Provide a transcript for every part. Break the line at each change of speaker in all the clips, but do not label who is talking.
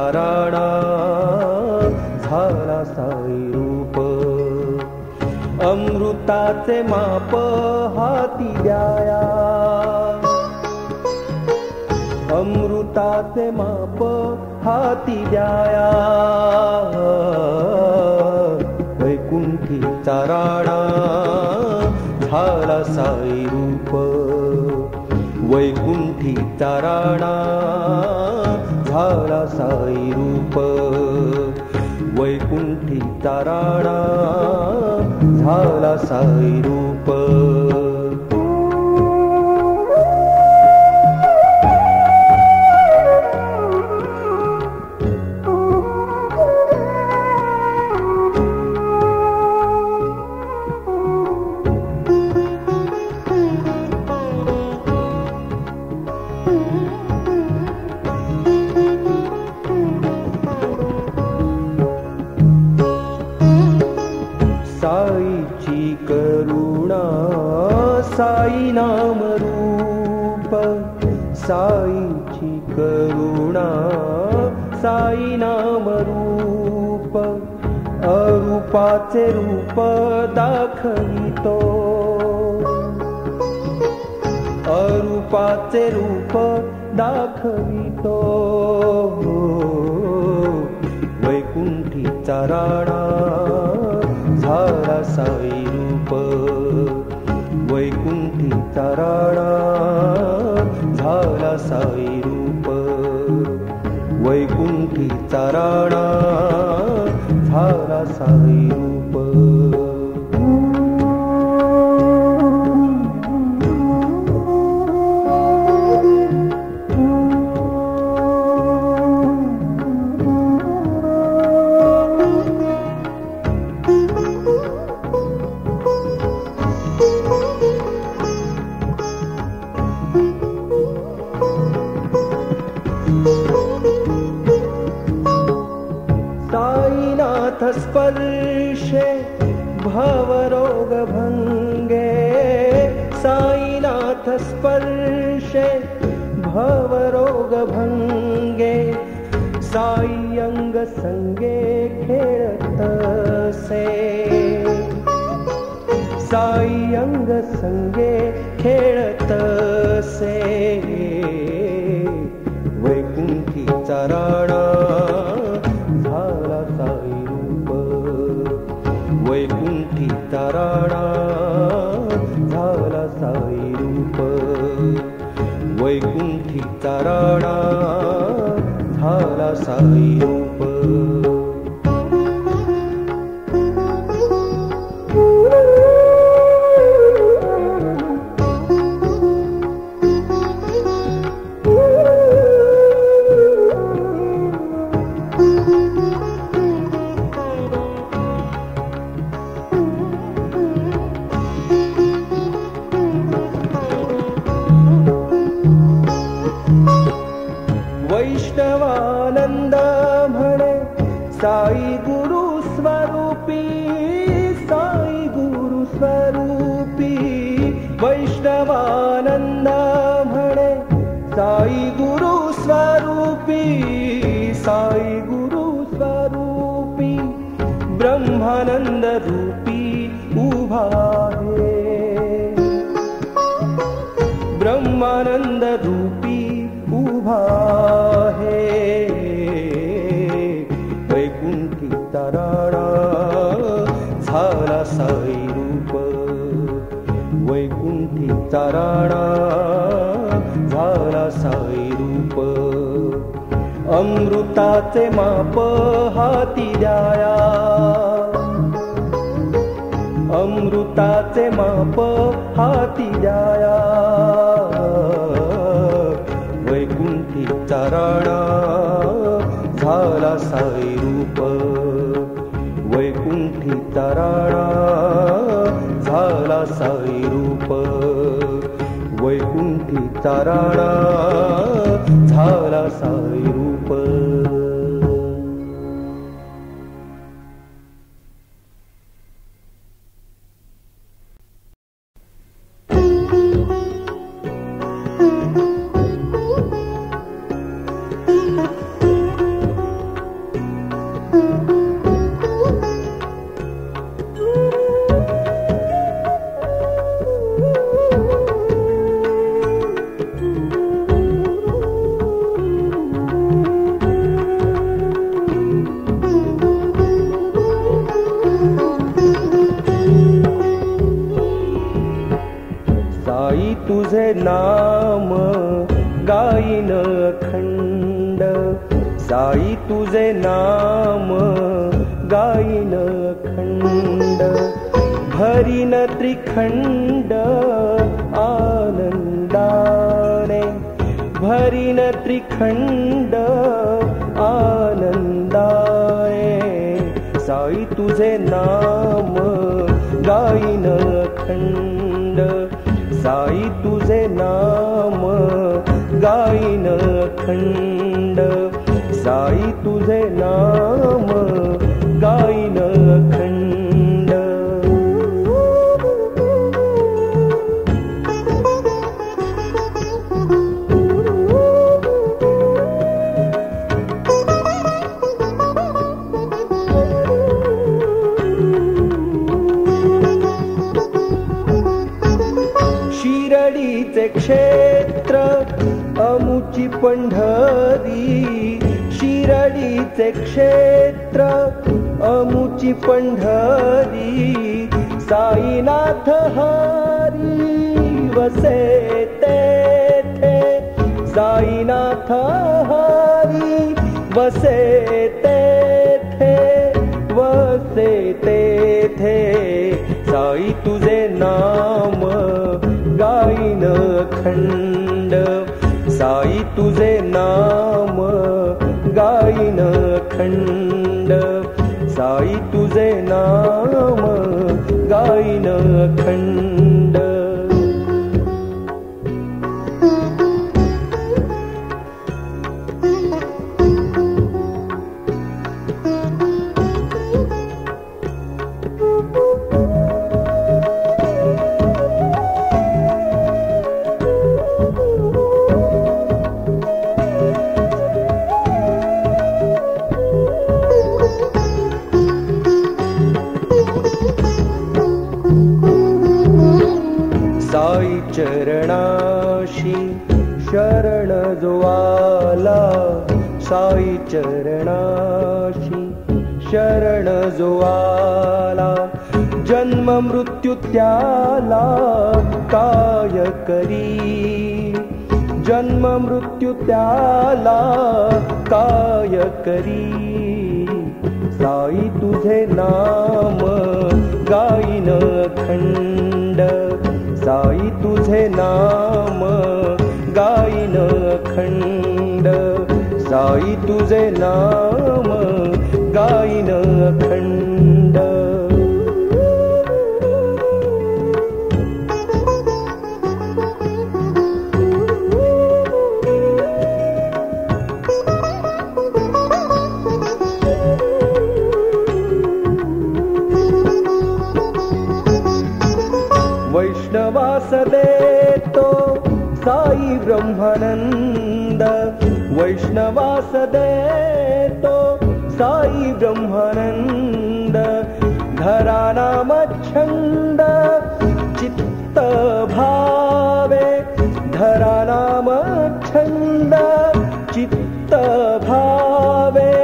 चाराणा झाला साई रूप. अमृताचे माप हाती द्याया, अमृताचे माप हाती द्याया. वैकुंठी चाराणा झाला साई रूप. वैकुंठी चाराणा झाला साई रूप. वैकुंठी चाराणा झाला साई रूप. साईची करुणा साई नाम रूप. साईची करुणा साई नाम रूप. अरूपाचे रूप दाखवितो, अरूपाचे रूप दाखवितो. वैकुंठी चाराणा झाला साई रूप. वैकुंठी चाराणा झाला साई रूप. वैकुंठी चाराणा झाला साई रूप. साईनाथ स्पर्शे भवरोग भंगे. साईनाथ स्पर्शे भवरोग भंगे. साई अंग संगे खेळतसे. साई अंग संगे खेळतसे. वैकुंठी चाराणा झाला साई रूप. वैकुंठी चाराणा झाला साई रूप. वैकुंठी चाराणा झाला साई रूप. वैष्णवानंद म्हणे साई गुरु स्वरूपी. साई गुरु स्वरूपी. वैष्णवानंद म्हणे साई गुरु स्वरूपी. साई गुरु स्वरूपी. ब्रह्मानंद रूपी उभा आहे. ब्रह्मानंद रूपी उभा आहे. वैकुंठी चाराणा झाला साई रूप. वैकुंठी चाराणा झाला साई रूप. अमृताचे माप हाती द्याया, अमृताचे माप हाती द्याया. वैकुंठी चाराणा झाला साई रूप. वैकुंठी चाराणा झाला साई रूप. वैकुंठी चाराणा झाला साई रूप. नाम गाईन अखंड, साई तुझे नाम गाईन अखंड, भरीन त्रिखंड आनंदाने, भरीन त्रिखंड आनंदाने, साई तुझे नाम गाईन अखंड, साई तुझे नाम गाईन अखंड, साई तुझे नाम गाईन अखंड. शिर्डीचे क्षेत्र अमुची पंढरी, शिर्डीचे क्षेत्र अमुची पंढरी, साईनाथ हरी वसे तेथे, साईनाथ हरी वसे तेथे, वसे तेथे, साई तुझे नाम गाईन अखंड, साई तुझे नाम गाईन अखंड, साई तुझे नाम गाईन अखंड. साई चरणाशी शरण जो आला, साई चरणाशी शरण जो आला, जन्म मृत्यू त्याला काय करी, जन्म मृत्यू त्याला काय करी, साई तुझे नाम गाईन अखंड, साई तुझे नाम गाईन अखंड, साई तुझे नाम गाईन अखंड. वैष्णवास देतो साई ब्रह्मानंद, वैष्णवास देतो साई ब्रह्मानंद, घरानाम छंद चित्त भावे, धरानाम छंद चित्त भावे,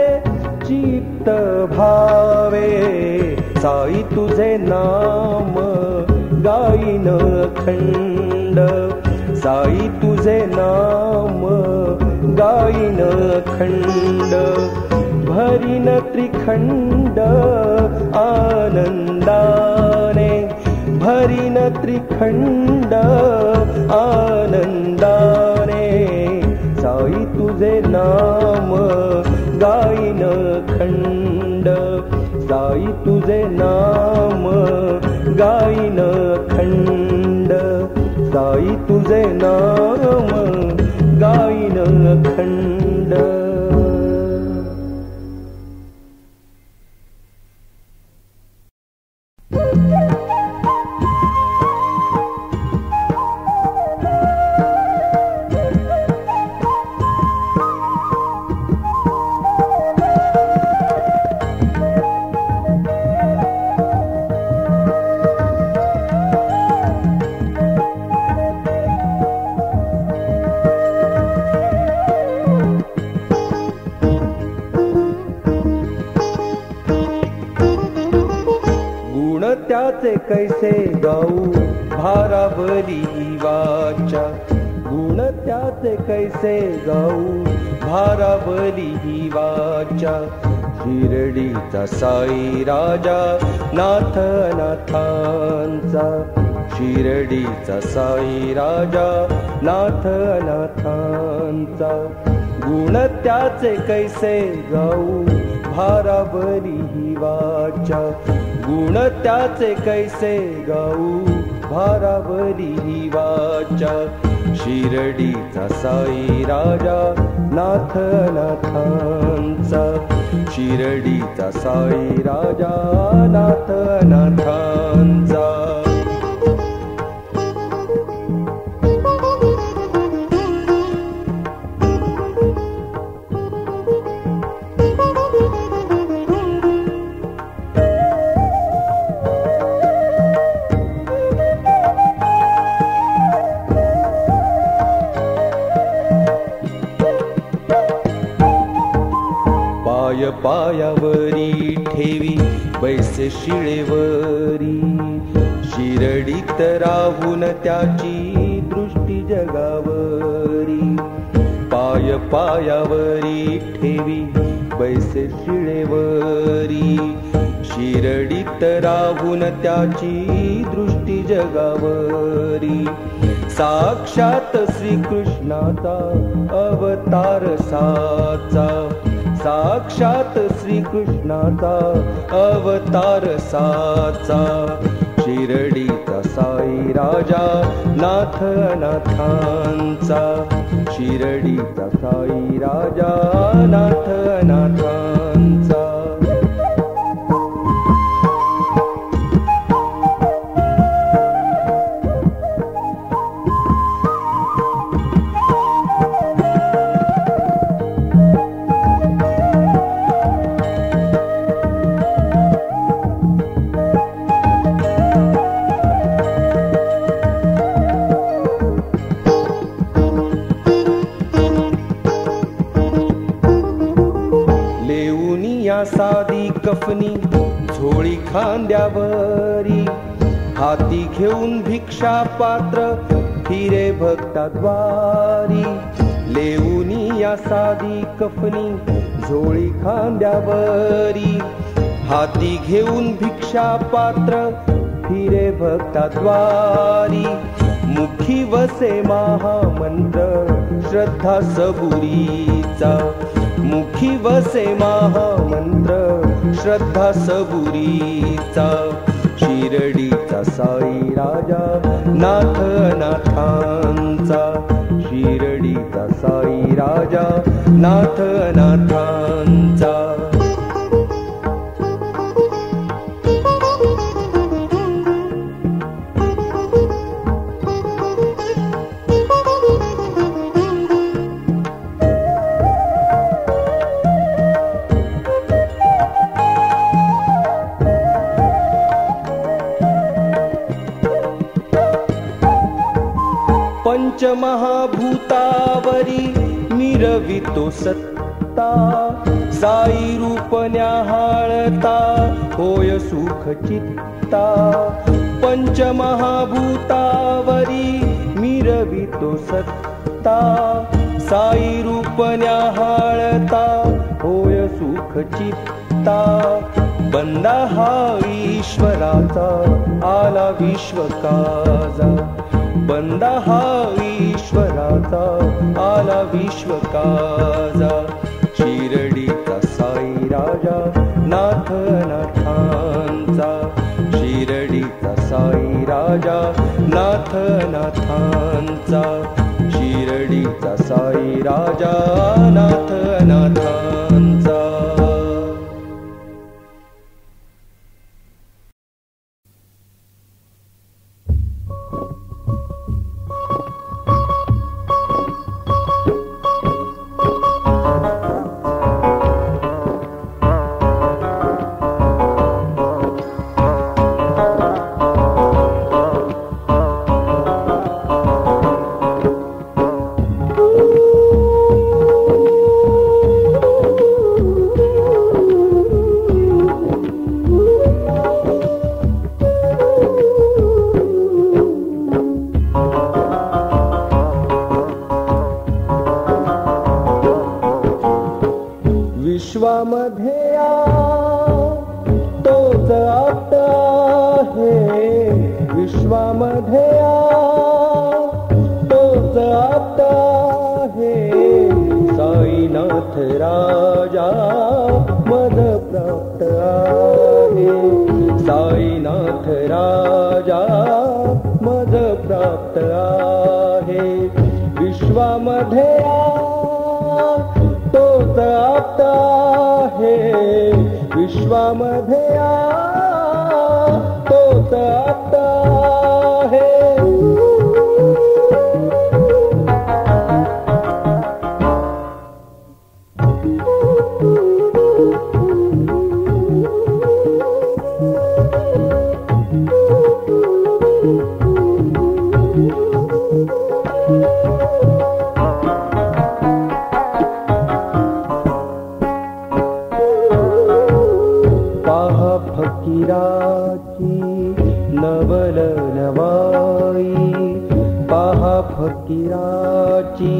चित्त भावे, साई तुझे नाम गाईन अखंड, साई तुझे नाम गाईन अखंड, भरीन त्रिखंड आनंदाने, भरीन त्रिखंड आनंदाने, साई तुझे नाम गाईन अखंड, साई तुझे नाम गाईन अखंड, साई तुझे नाम गाईन अखंड. त्याचे कैसे गाऊ, भारावरी वाचा, गुण त्याचे कैसे गाऊ भारावरी वाचा. शिर्डीचा साई राजा नाथ नाथांचा, शिर्डीचा साई राजा नाथ नाथांचा. गुण त्याचे कैसे गाऊ भारावरी वाचा, गुण त्याचे कैसे गाऊ भारावरी वाचा. शिर्डीचा साई राजा नाथ नाथांचा, शिर्डीचा साई राजा नाथ नाथांचा. पायावरी ठेवी बैसे शिळेवरी, शिर्डीत राहून त्याची दृष्टी जगावरी. पायावरी ठेवी बैसे शिळेवरी, शिर्डीत राहून त्याची दृष्टी जगावरी. साक्षात श्रीकृष्णाचा अवतार साचा, साक्षात श्रीकृष्णाचा अवतार साचा. शिर्डीचा साई राजा नाथ नाथांचा, शिर्डीचा साई राजा नाथ नाथांचा. साधी कफनी झोळी खांद्यावरी, हाती घेऊन भिक्षा पात्र फिरे भक्ताद्वारी. लेऊनी या साधी कफनी झोळी खांद्यावरी, हाती घेऊन भिक्षा पात्र फिरे भक्ताद्वारी. मुखी वसे महामंत्र श्रद्धा सबुरीचा, मुखी वसे महामंत्र श्रद्धा सबुरीचा. शिर्डीचा साई राजा नाथ नाथांचा, शिर्डीचा साई राजा नाथ नाथांचा. पंचमहाभूतावरी मिरवितो सत्ता, साई रूप न्याहाळता होय सुख चित्ता. पंचमहाभूतावरी मिरवितो सत्ता, साई रूप न्याहाळता होय सुख चित्ता. बंदा हा ईश्वराचा आला विश्वकाजा, बंदा हा ईश्वराचा आला विश्वकाजा. शिर्डीचा साई राजा नाथ नाथांचा, शिर्डीचा साई राजा नाथ नाथांचा, शिर्डीचा साई राजा नाथ नाथांचा. विश्वामध्ये तोच आता हे साईनाथ राजा मद प्राप्त आहे साईनाथ राजा मद प्राप्त आहे विश्वामध्ये तोच आता हे विश्वामध्ये तोच आता हे फकीराची नवल नवाई पहा फकीराची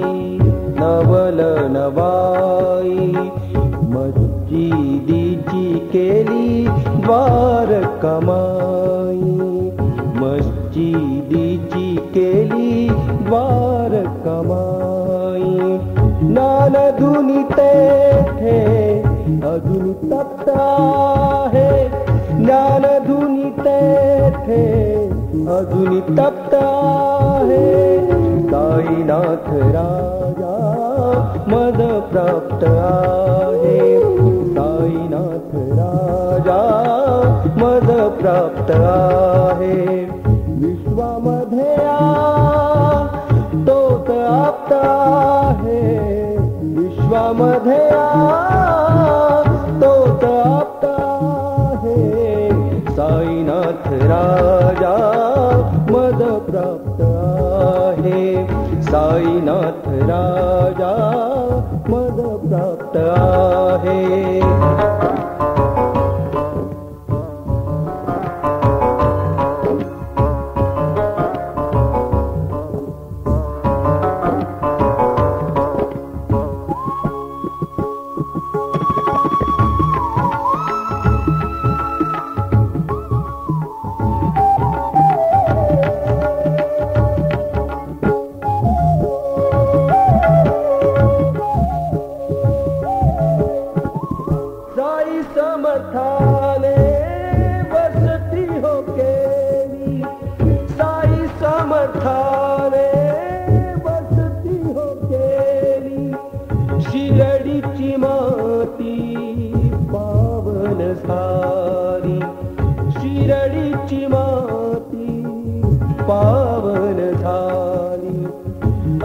नवल नवाई मस्जिदीची केली द्वार कमाई मस्जिदीची केली द्वार कमाई नानधुनी तेथे अजून तप्त आहे ज्ञानधुनी तेथे अजून तप्त आहे साईनाथ राजा मद प्राप्त आहे साईनाथ राजा मद प्राप्त आहे विश्वामध्ये तोच आप्त आहे विश्वामध्ये तोच आप्त आहे साईनाथ राजा मद प्राप्त आहे साईनाथ राजा मद प्राप्त आहे समर्थाने वसती हो केली साई समर्थाने वसती हो केली शिरडीची माती पावन झाली शिरडीची माती पावन झाली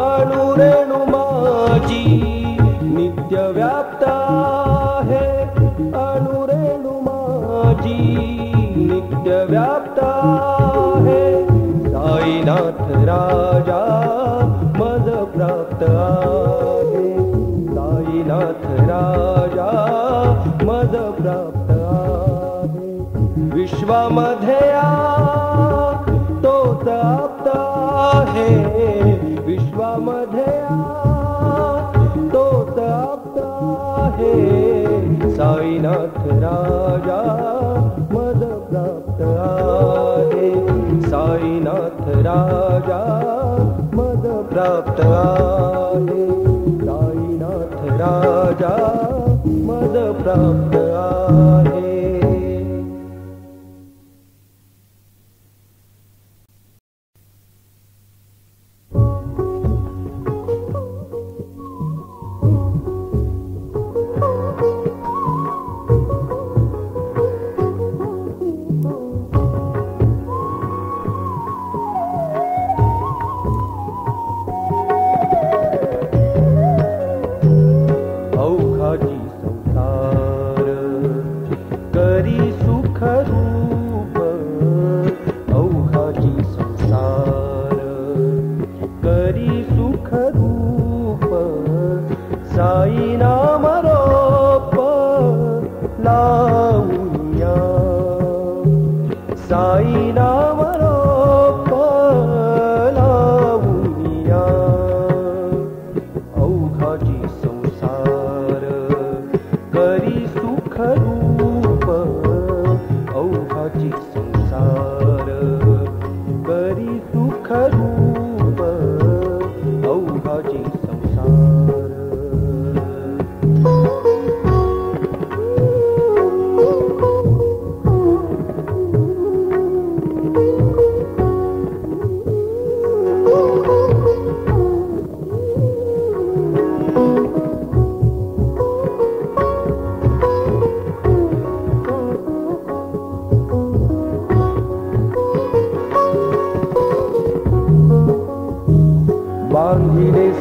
अणुरेणु माझी नित्य व्याप्त आहे अणुरेणु माझी नित्य व्याप्त आहे साईनाथ राजा मद प्राप्त आहे साईनाथ राजा मद प्राप्त आहे विश्वामध्ये तोच आप्त आहे विश्वामध्ये तोच आप्त आहे साईनाथ राजा मद प्राप्त आहे साईनाथ राजा मद प्राप्त आहे साईनाथ राजा मद प्राप्त आहे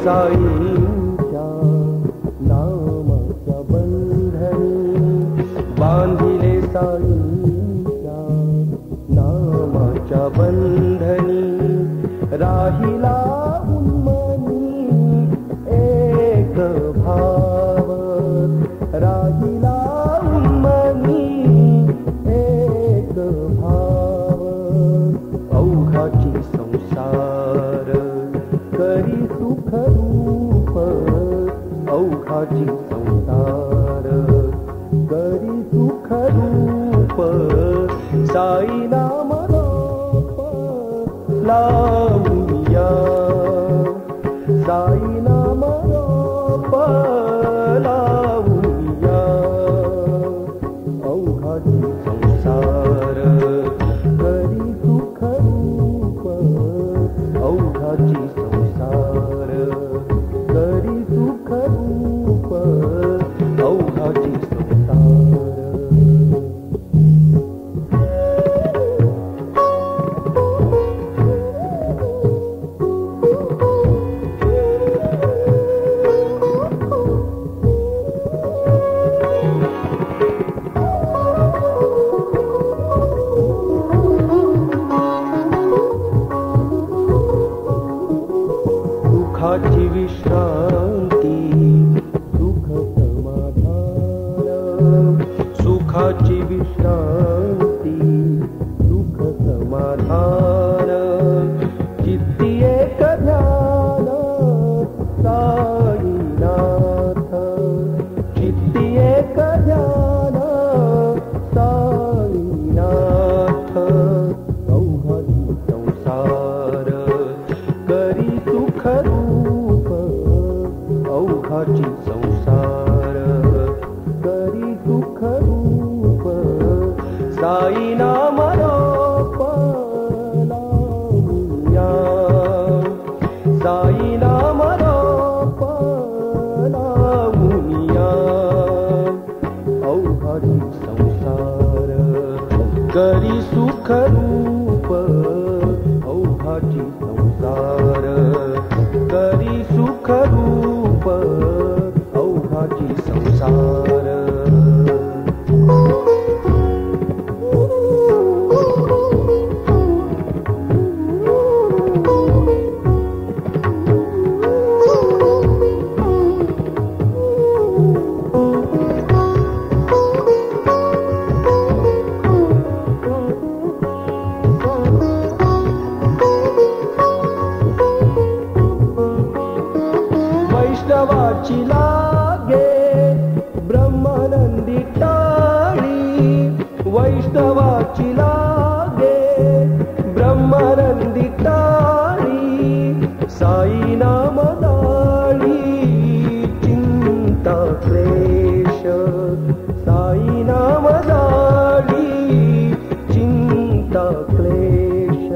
साईंच्या नामाच्या बंधनी, बांधिले साईंच्या नामाच्या बंधनी, राहिला उन्मनी एक भाव, राहिला उन्मनी एक भाव, अवघाची संसार करी सुख रूप, अवघाची संसार करी सुख रूप, साई नाम रोप लावूया, साई नाम रोप लावूया, अवघाची संसार करी सुख रूप, अवघाची संसार करी सुख रूप, अवघाची संसार. सुखाची विश्रांती सुख समाधान, सुखाची विश्रांती सुख समाधान, चित्ती एक ध्यान साईनाथ, चित्ती एक ध्यान साईनाथ, अवघाची संसार करी सुख रूप, अवघाची संसार करी सुख रूप, साई नाम रोप लावूया, साई नाम रोप लावूया, अवघाची संसार करी सुख रूप, अवघाची संसार करी सुख रूप, अवघाची संसार. वैष्णवाची लागे ब्रह्मानंदी टाळी, वैष्णवाची लागे ब्रह्मानंदी टाळी, साई नाम दाळी चिंता क्लेश, साई नाम दाळी चिंता क्लेश,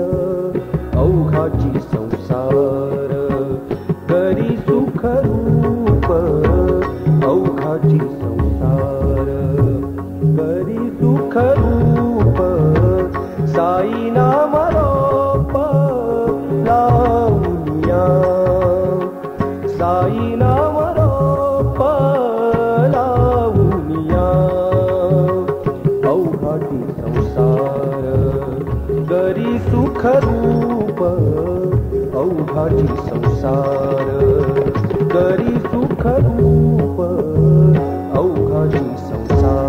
अवघाची संसार करी सुख रूप, अवघाची संसार करी सुख रूप, साई नाम रोप लावूया, साई नाम रोप लावूया, अवघाची संसार करी सुख रूप, अवघाची संसार करी सुख रूप, अवघाची संसार.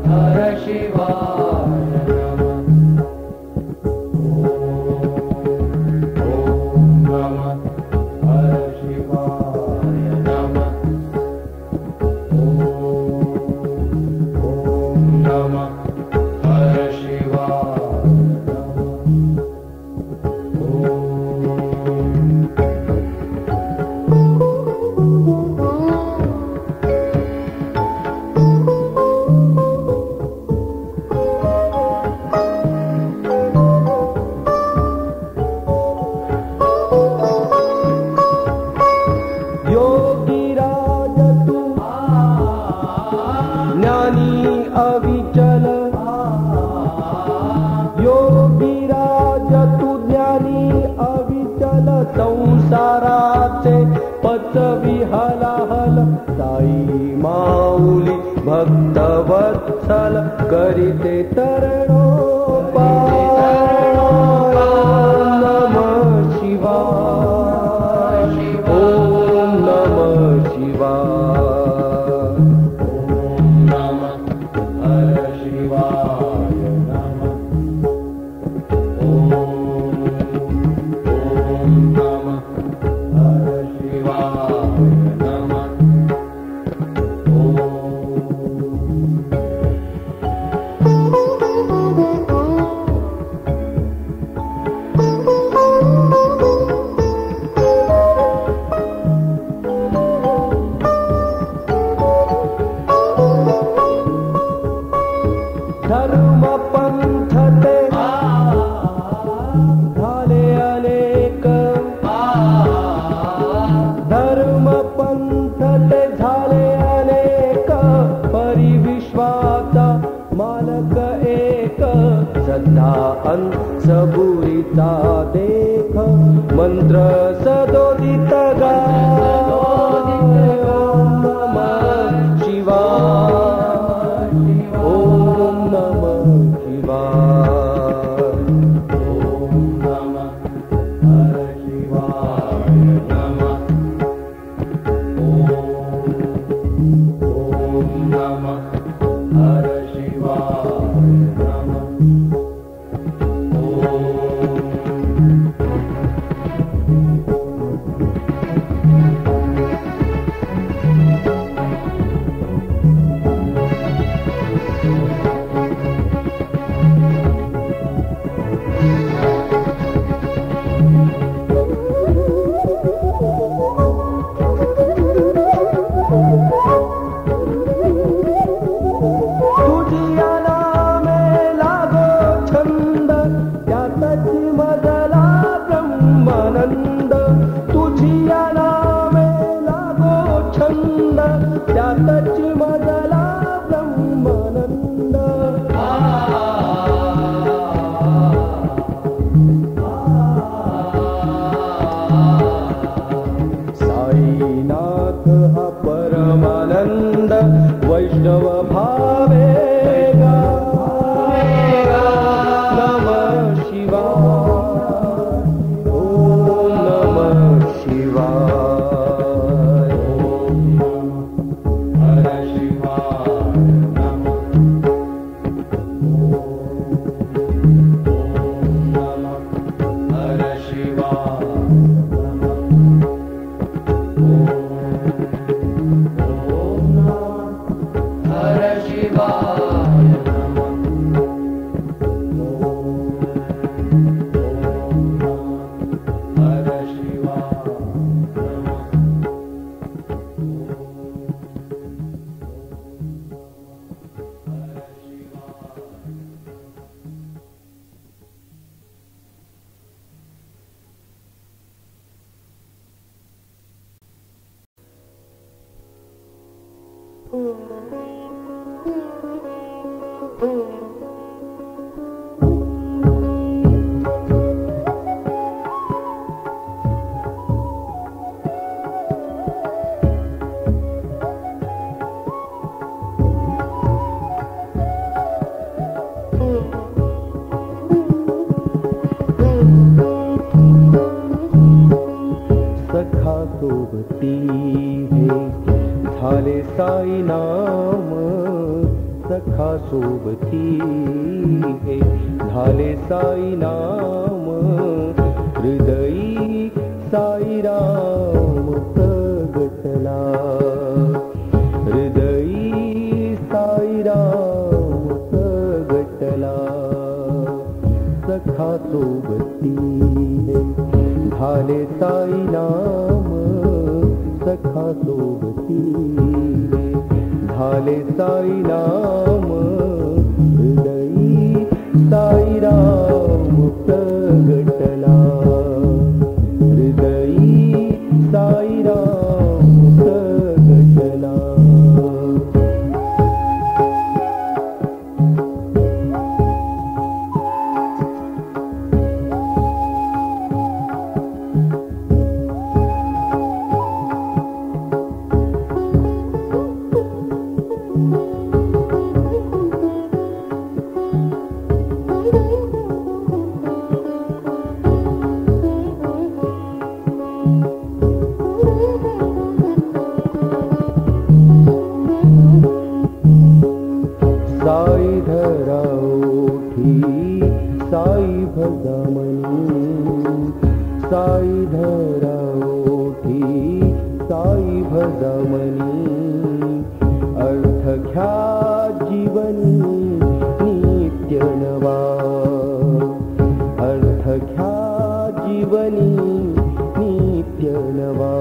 हर शिवाय नमः। ओम नमः हर शिवाय नमः। ओम नमः हर शिवाय योगीराज तू ज्ञानी अविचल। योगीराज तू ज्ञानी अविचल। संसाराचे पथ विहलाहल। साई माऊली भक्तवत्सल करीते तरणोपाय। नमः शिवाय। ओम नमः शिवाय। ओम नमः हर शिवाय नमः। ओम नमः हर शिवाय नमः। धर्म पंथ ते झाले अनेक। धर्म पंथ ते झाले अनेक। परिविश्वाचा मालक एक। श्रद्धा अंत सबुरीचा देख। मंत्र सदोदित गाय। ओम नमः शिवाय। ओम नमः शिवाय। ओम नमः हर शिवाय नमः। ओम नमः हर शिवाय नमः। तुझिया नामे लागो छंद। त्यातच मजला ब्रह्मानंद। तुझिया नामे लागो छंद। त्यातच मजला ब्रह्मानंद। साईनाथ हा परमानंद। वैष्णव भावे गायेगा। नमः शिवाय। ओम नमः शिवाय। ओम नमः हर शिवाय नमः। ओम नमः हर शिवाय नमः। ओम नमः हर शिवाय नमः। हर शिवाय नमः। सोबती हे झाले साई नाम
सखा सोबती हे झाले साई नाम हृदयी साई राम प्रगटला हृदयी साई राम प्रगटला सखा सोबती हे झाले साई नाम सखा सोबती हे झाले साई नाम हृदयी साई राम प्रगटला हृदयी साई राम प्रगटला साई धरा ओठी साई भजमनी साई धरा ओठी साई भजमनी अर्थ घ्या जीवनी नित्य नवा अर्थ घ्या जीवनी नित्य नवा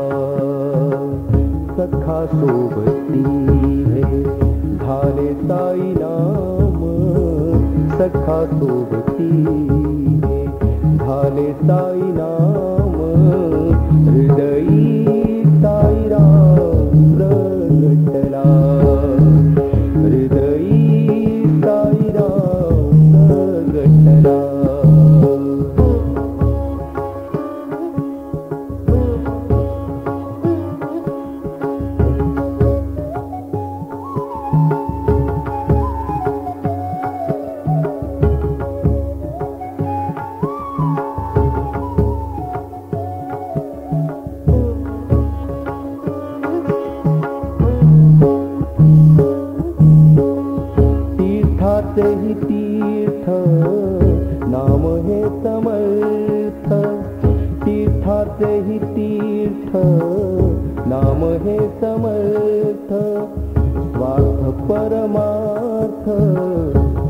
सखा सोबती हे झाले साई नाम सखा सोबती हे झाले साई नाम हृदयी साई राम प्रगटला हृदयी साई राम प्रगटला तीर्थाचेहि तीर्थ नाम हे समर्थ तीर्थाचेहि तीर्थ नाम हे समर्थ स्वार्थ परमार्थ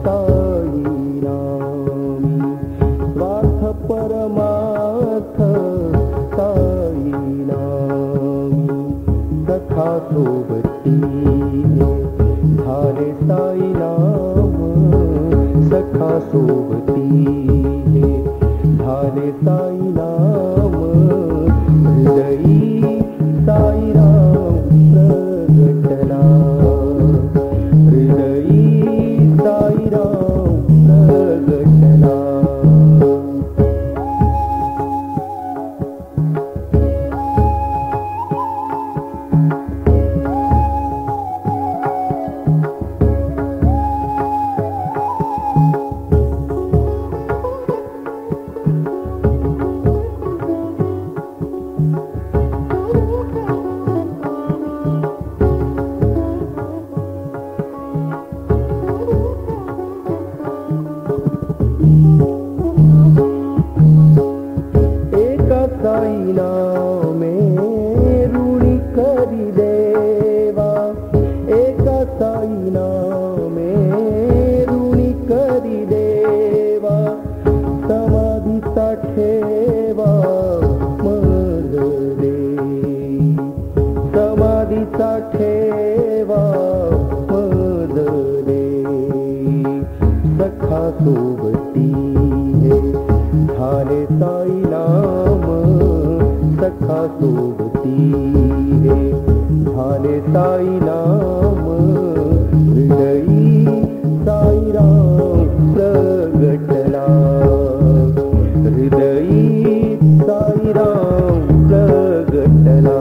साई नामी स्वार्थ परमार्थ साई नामी सखा सोबती झाले साई नाम सखा सोबती हे झाले साई नाम हृदयी साई राम प्रगटला हृदयी साई राम प्रगटला साई नामे ऋणी करी देवा एका साई नामे ऋणी करी देवा समाधीचा ठेवा मद दे समाधीचा ठेवा मद दे सखा सोबती हे झाले साई नाम सखा सोबती हे झाले साई नाम हृदयी साई राम प्रगटला हृदयी साई राम प्रगटला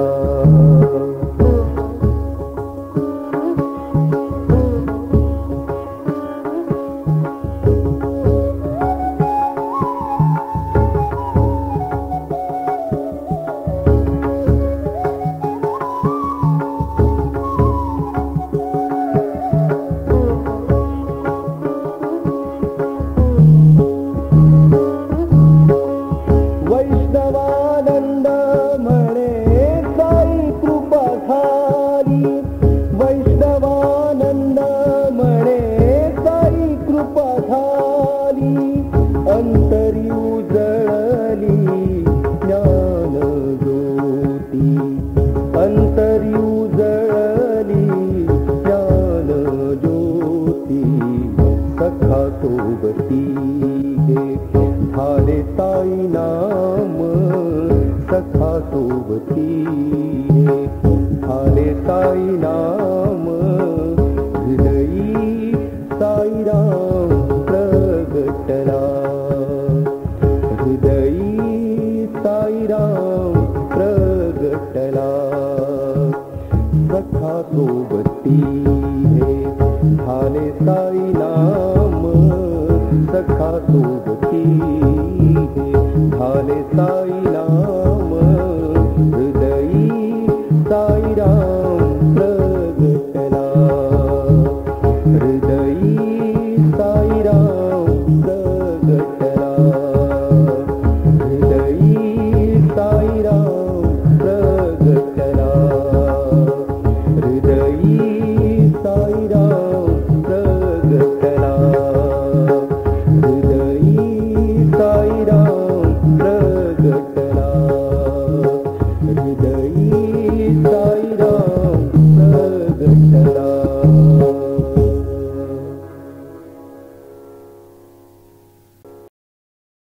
सोबती हे झाले साई नाम सखा सोबती हे झाले साई नाम हृदयी साईराम प्रगटला हृदयी साईराम प्रगटला सखा सोबती हे झाले साई नाम सखा सोबती हे झाले साई नाम